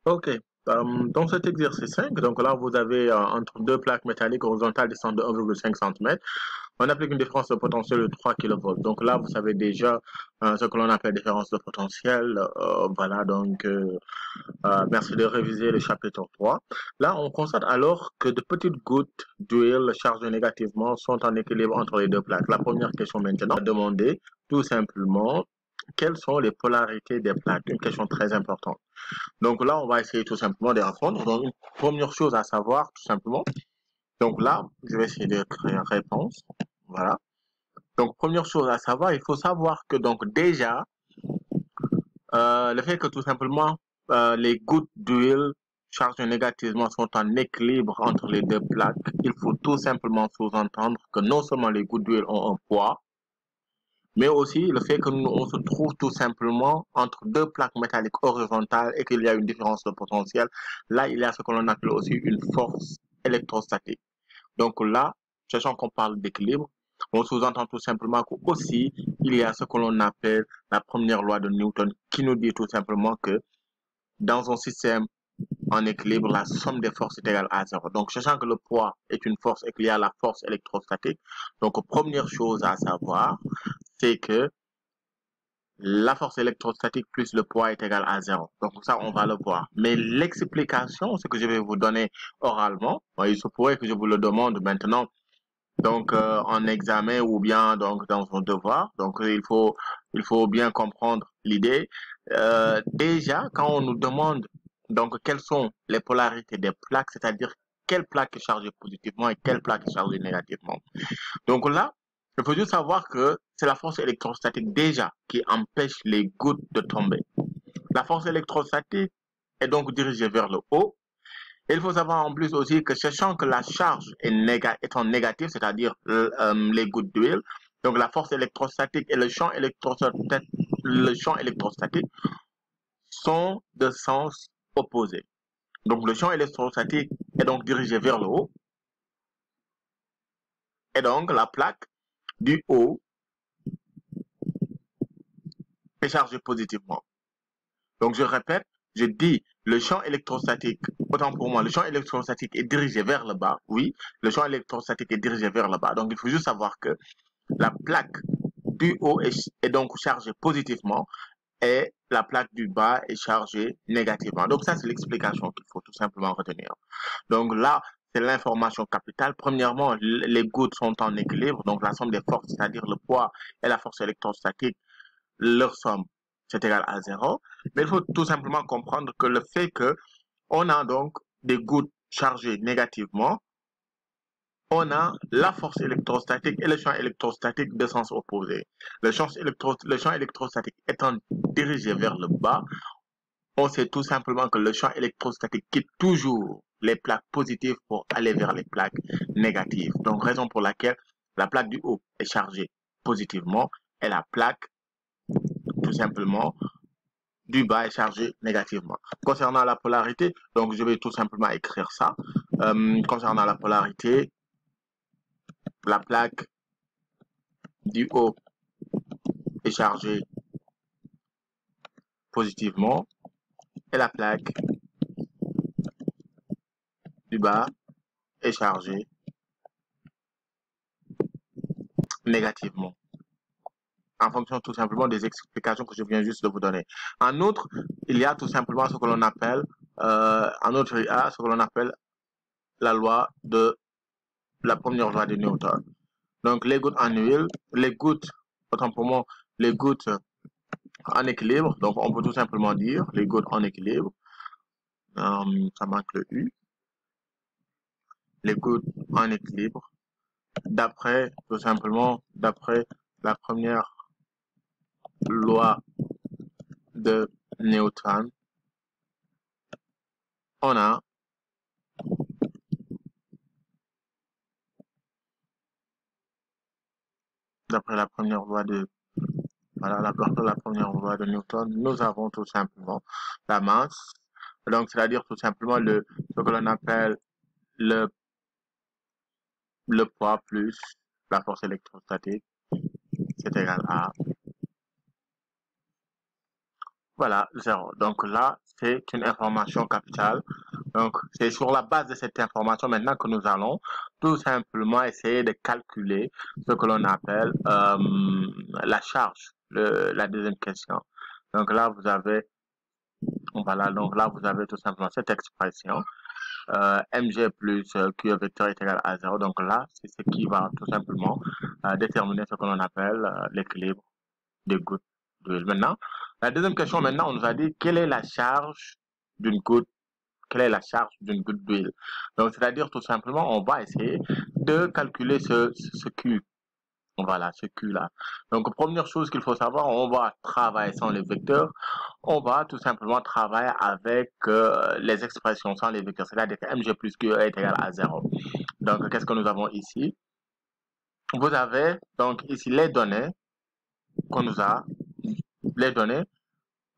Ok. Dans cet exercice 5, donc là, vous avez entre deux plaques métalliques horizontales distantes de 1,5 cm, on applique une différence de potentiel de 3 kV. Donc là, vous savez déjà ce que l'on appelle différence de potentiel. Voilà, donc merci de réviser le chapitre 3. Là, on constate alors que de petites gouttes d'huile chargées négativement sont en équilibre entre les deux plaques. La première question maintenant, demander tout simplement quelles sont les polarités des plaques. Une question très importante. Donc là, on va essayer tout simplement de répondre. Donc, une première chose à savoir, tout simplement. Donc là, je vais essayer de créer une réponse. Voilà. Donc, première chose à savoir, il faut savoir que donc déjà, le fait que tout simplement les gouttes d'huile chargées négativement sont en équilibre entre les deux plaques, il faut tout simplement sous-entendre que non seulement les gouttes d'huile ont un poids, mais aussi le fait que nous, on se trouve tout simplement entre deux plaques métalliques horizontales et qu'il y a une différence de potentiel. Là, il y a ce que l'on appelle aussi une force électrostatique. Donc là, sachant qu'on parle d'équilibre, on sous-entend tout simplement qu'aussi, il y a ce que l'on appelle la première loi de Newton qui nous dit tout simplement que dans un système en équilibre, la somme des forces est égale à zéro. Donc, sachant que le poids est une force et qu'il y a la force électrostatique, donc première chose à savoir, c'est que la force électrostatique plus le poids est égal à zéro. Donc ça, on va le voir. Mais l'explication, ce que je vais vous donner oralement, il se pourrait que je vous le demande maintenant, donc en examen ou bien donc dans un devoir. Donc il faut bien comprendre l'idée. Déjà, quand on nous demande donc quelles sont les polarités des plaques, c'est-à-dire quelle plaque est chargée positivement et quelle plaque est chargée négativement. Donc là, il faut juste savoir que c'est la force électrostatique déjà qui empêche les gouttes de tomber. La force électrostatique est donc dirigée vers le haut. Et il faut savoir en plus aussi que sachant que la charge est en négatif, c'est-à-dire les gouttes d'huile, donc la force électrostatique et le champ électrostatique sont de sens opposés. Donc le champ électrostatique est donc dirigé vers le haut et donc la plaque du haut est chargée positivement. Donc, je répète, je dis le champ électrostatique, autant pour moi, le champ électrostatique est dirigé vers le bas. Oui, le champ électrostatique est dirigé vers le bas. Donc, il faut juste savoir que la plaque du haut est donc chargée positivement et la plaque du bas est chargée négativement. Donc, ça, c'est l'explication qu'il faut tout simplement retenir. Donc, là, c'est l'information capitale. Premièrement, les gouttes sont en équilibre, donc la somme des forces, c'est-à-dire le poids et la force électrostatique, leur somme, c'est égal à zéro. Mais il faut tout simplement comprendre que le fait que on a donc des gouttes chargées négativement, on a la force électrostatique et le champ électrostatique de sens opposé. Le champ électrostatique étant dirigé vers le bas, on sait tout simplement que le champ électrostatique quitte toujours les plaques positives pour aller vers les plaques négatives. Donc, raison pour laquelle la plaque du haut est chargée positivement et la plaque, tout simplement, du bas est chargé négativement. Concernant la polarité, donc je vais tout simplement écrire ça. Concernant la polarité, la plaque du haut est chargée positivement et la plaque du bas est chargée négativement. En fonction tout simplement des explications que je viens juste de vous donner. En outre, il y a tout simplement ce que l'on appelle, en outre, il y a ce que l'on appelle la loi de la première loi de Newton. Donc, les gouttes en huile, les gouttes, autant pour moi, les gouttes en équilibre. Donc, on peut tout simplement dire les gouttes en équilibre. Ça manque le U. Les gouttes en équilibre. D'après, tout simplement, d'après la première loi de Newton, on a, d'après la première loi de, voilà, la première loi de Newton, nous avons tout simplement la masse. Donc, c'est-à-dire tout simplement ce que l'on appelle le, le poids plus la force électrostatique, c'est égal à Voilà, 0. Donc là, c'est une information capitale. Donc, c'est sur la base de cette information maintenant que nous allons tout simplement essayer de calculer ce que l'on appelle la charge, la deuxième question. Donc là, vous avez, voilà, donc là, vous avez tout simplement cette expression. Mg plus Q vecteur est égal à 0. Donc là, c'est ce qui va tout simplement déterminer ce que l'on appelle l'équilibre des gouttes d'huile. Maintenant, la deuxième question, maintenant, on nous a dit quelle est la charge d'une goutte, quelle est la charge d'une goutte d'huile. Donc, c'est-à-dire tout simplement, on va essayer de calculer ce Q. Voilà, ce Q-là. Donc, première chose qu'il faut savoir, on va travailler sans les vecteurs. On va tout simplement travailler avec les expressions sans les vecteurs. C'est-à-dire que Mg plus Q est égal à 0. Donc, qu'est-ce que nous avons ici? Vous avez donc ici les données qu'on nous a, les données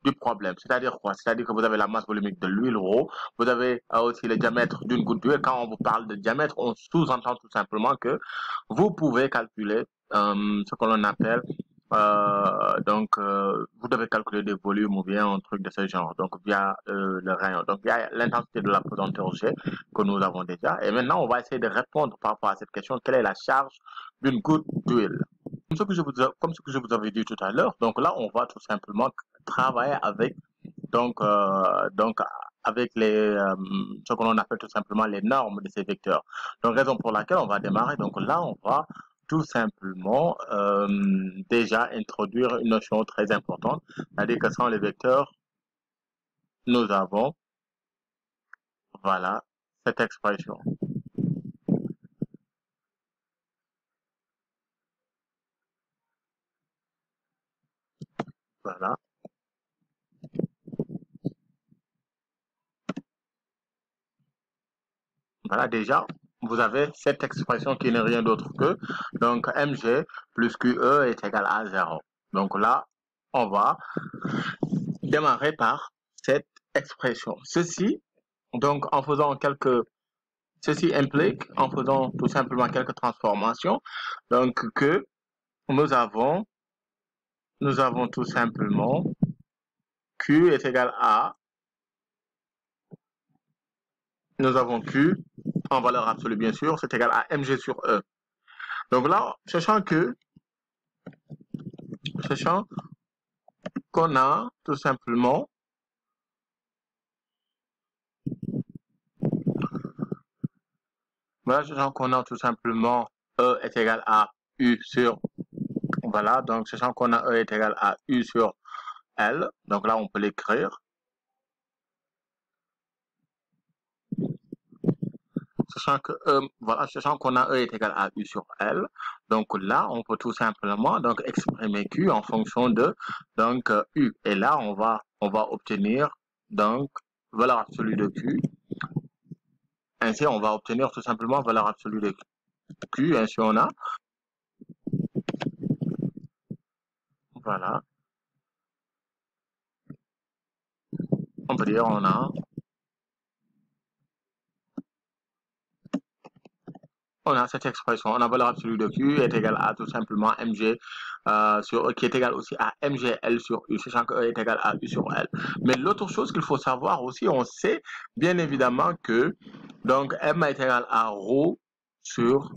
du problème. C'est-à-dire quoi? C'est-à-dire que vous avez la masse volumique de l'huile rho, vous avez aussi le diamètre d'une goutte d'huile. Quand on vous parle de diamètre, on sous-entend tout simplement que vous pouvez calculer ce que l'on appelle vous devez calculer des volumes ou bien un truc de ce genre, donc via le rayon, donc via l'intensité de la pesanteur G que nous avons déjà. Et maintenant, on va essayer de répondre par rapport à cette question, quelle est la charge d'une goutte d'huile? Comme ce que je vous avais dit tout à l'heure, donc là, on va tout simplement travailler avec, donc avec ce que l'on appelle tout simplement les normes de ces vecteurs. Donc, raison pour laquelle on va démarrer. Donc là, on va tout simplement déjà introduire une notion très importante, c'est-à-dire que sans les vecteurs, nous avons, voilà, cette expression. Voilà. Voilà, déjà, vous avez cette expression qui n'est rien d'autre que, donc, Mg plus QE est égal à 0. Donc là, on va démarrer par cette expression. Ceci implique, en faisant tout simplement quelques transformations, donc que nous avons tout simplement Q est égal à, nous avons Q en valeur absolue bien sûr, c'est égal à Mg sur E. Donc là, sachant qu'on a tout simplement voilà, sachant qu'on a tout simplement E est égal à U sur, voilà, donc sachant qu'on a E est égal à U sur L, donc là on peut l'écrire. Sachant qu'on a E est égal à U sur L, donc là on peut tout simplement donc exprimer Q en fonction de donc U, et là on va obtenir donc valeur absolue de Q. Ainsi on va obtenir tout simplement valeur absolue de Q. Ainsi on a, voilà, on peut dire on a cette expression, on a valeur absolue de Q est égal à tout simplement Mg qui est égal aussi à MGL sur U, sachant que E est égal à U sur L. Mais l'autre chose qu'il faut savoir aussi, on sait bien évidemment que donc M est égal à ρ sur,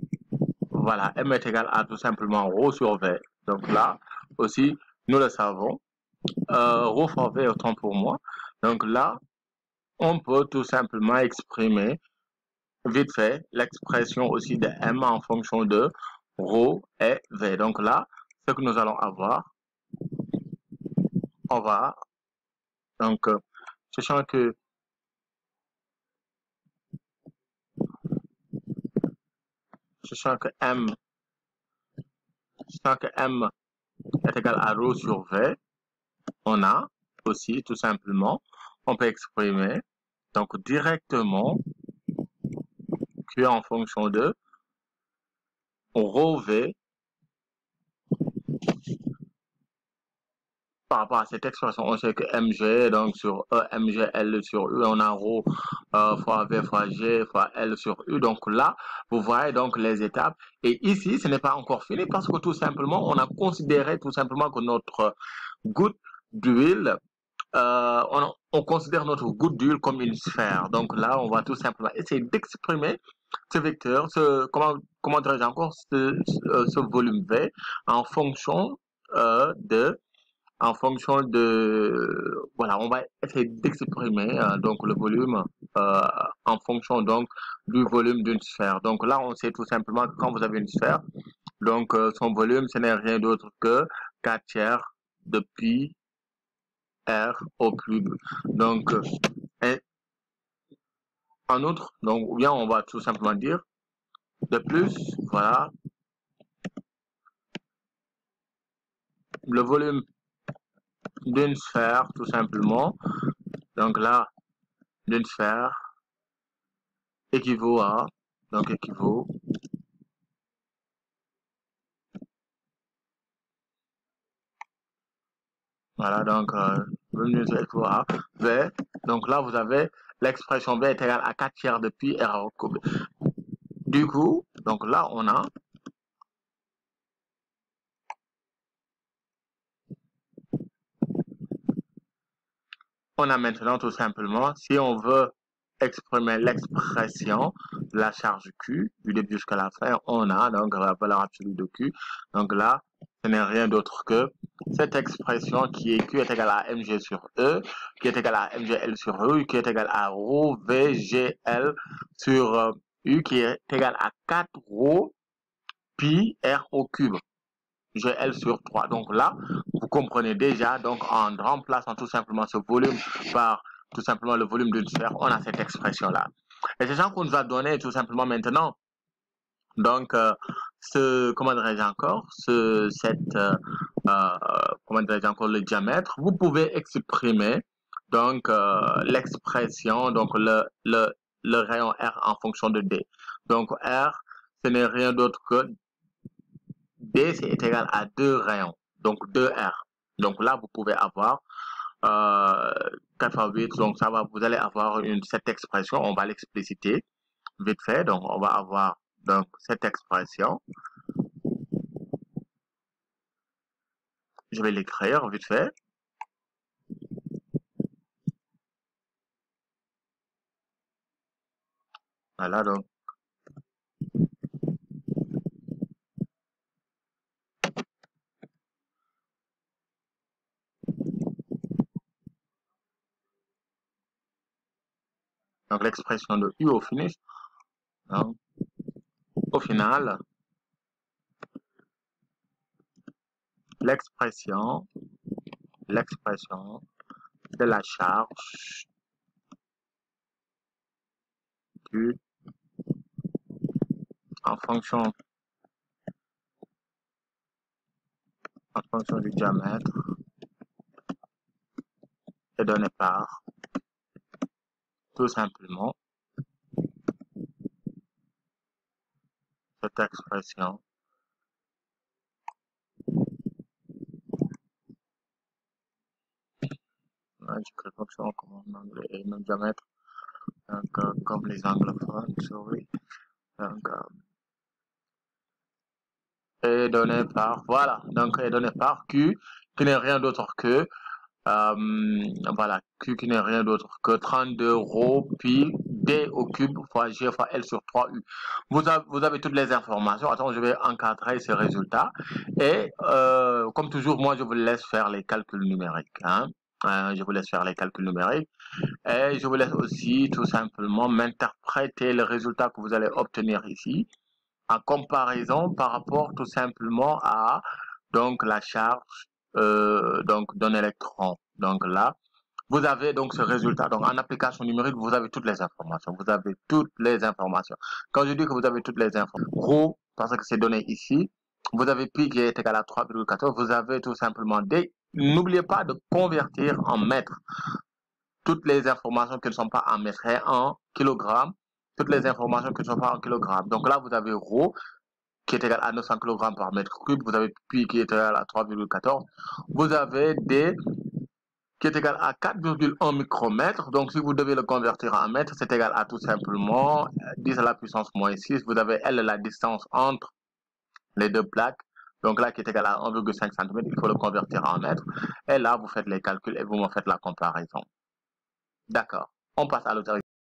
voilà, M est égal à tout simplement ρ sur V. Donc là aussi, nous le savons, ρ fois V autant pour moi. Donc là, on peut tout simplement exprimer vite fait l'expression aussi de M en fonction de ρ et V. Donc là, ce que nous allons avoir, on va donc sachant que M est égal à ρ sur V, on a aussi tout simplement, on peut exprimer donc directement Q en fonction de ρV par rapport à cette expression. On sait que Mg, donc sur E, MGL sur U, on a ρ fois V fois G fois L sur U. Donc là, vous voyez donc les étapes. Et ici, ce n'est pas encore fini parce que tout simplement, on a considéré tout simplement que notre goutte d'huile on considère notre goutte d'huile comme une sphère. Donc là, on va tout simplement essayer d'exprimer ce vecteur, comment dirais-je encore, ce volume V en fonction voilà, on va essayer d'exprimer donc le volume en fonction donc du volume d'une sphère. Donc là, on sait tout simplement que quand vous avez une sphère, donc son volume, ce n'est rien d'autre que 4 tiers de pi r au cube. Donc, en outre, donc, ou bien on va tout simplement dire de plus, voilà, le volume d'une sphère, tout simplement. Donc là, d'une sphère équivaut à, donc équivaut, voilà, donc volume d'une sphère équivaut à V. Donc là, vous avez l'expression V est égale à 4 tiers de pi r au cube. Du coup, donc là, on a maintenant tout simplement, si on veut exprimer l'expression de la charge Q, du début jusqu'à la fin, on a donc la valeur absolue de Q. Donc là, ce n'est rien d'autre que cette expression qui est Q est égale à mg sur E, qui est égale à mgl sur U, qui est égale à ρ vgl sur U, qui est égale à 4 ρ pi r au cube. GL sur 3. Donc là, vous comprenez déjà, donc en remplaçant tout simplement ce volume par tout simplement le volume d'une sphère, on a cette expression-là. Et c'est ça qu'on nous a donné tout simplement maintenant. Donc, comment dirais-je encore, comment dirais-je encore, le diamètre, vous pouvez exprimer donc l'expression, donc le rayon R en fonction de D. Donc R, ce n'est rien d'autre que D, c'est égal à 2 rayons, donc 2R. Donc là, vous pouvez avoir 4 fois 8, donc ça va, vous allez avoir cette expression, on va l'expliciter vite fait. Donc on va avoir donc cette expression, je vais l'écrire vite fait. Voilà, donc l'expression de U au finish. Donc, au final, l'expression de la charge Q en fonction du diamètre est donné par tout simplement cette expression j'écris fonction comme en anglais et non diamètre, donc comme les anglophones, sorry. Donc est donné par, voilà, donc est donné par Q qui n'est rien d'autre que voilà, Q qui n'est rien d'autre que 32 ρ pi D au cube fois G fois L sur 3U. Vous avez toutes les informations. Attends, je vais encadrer ces résultats. Et comme toujours, moi, je vous laisse faire les calculs numériques. Hein. Je vous laisse faire les calculs numériques. Et je vous laisse aussi tout simplement m'interpréter le résultat que vous allez obtenir ici en comparaison par rapport tout simplement à donc la charge donc d'un électron. Donc là, vous avez donc ce résultat. Donc en application numérique, vous avez toutes les informations. Vous avez toutes les informations. Quand je dis que vous avez toutes les informations, gros, parce que c'est donné ici, vous avez pi qui est égal à 3,14. Vous avez tout simplement D. N'oubliez pas de convertir en mètres toutes les informations qui ne sont pas en mètres et en kilogrammes. Toutes les informations qui ne sont pas en kilogrammes. Donc là, vous avez rho qui est égal à 900 kg par mètre cube. Vous avez pi qui est égal à 3,14. Vous avez D qui est égal à 4,1 micromètres. Donc, si vous devez le convertir en mètres, c'est égal à tout simplement 10 à la puissance moins 6. Vous avez L, la distance entre les deux plaques. Donc là, qui est égal à 1,5 cm, il faut le convertir en mètres. Et là, vous faites les calculs et vous me faites la comparaison. D'accord. On passe à l'autorisation.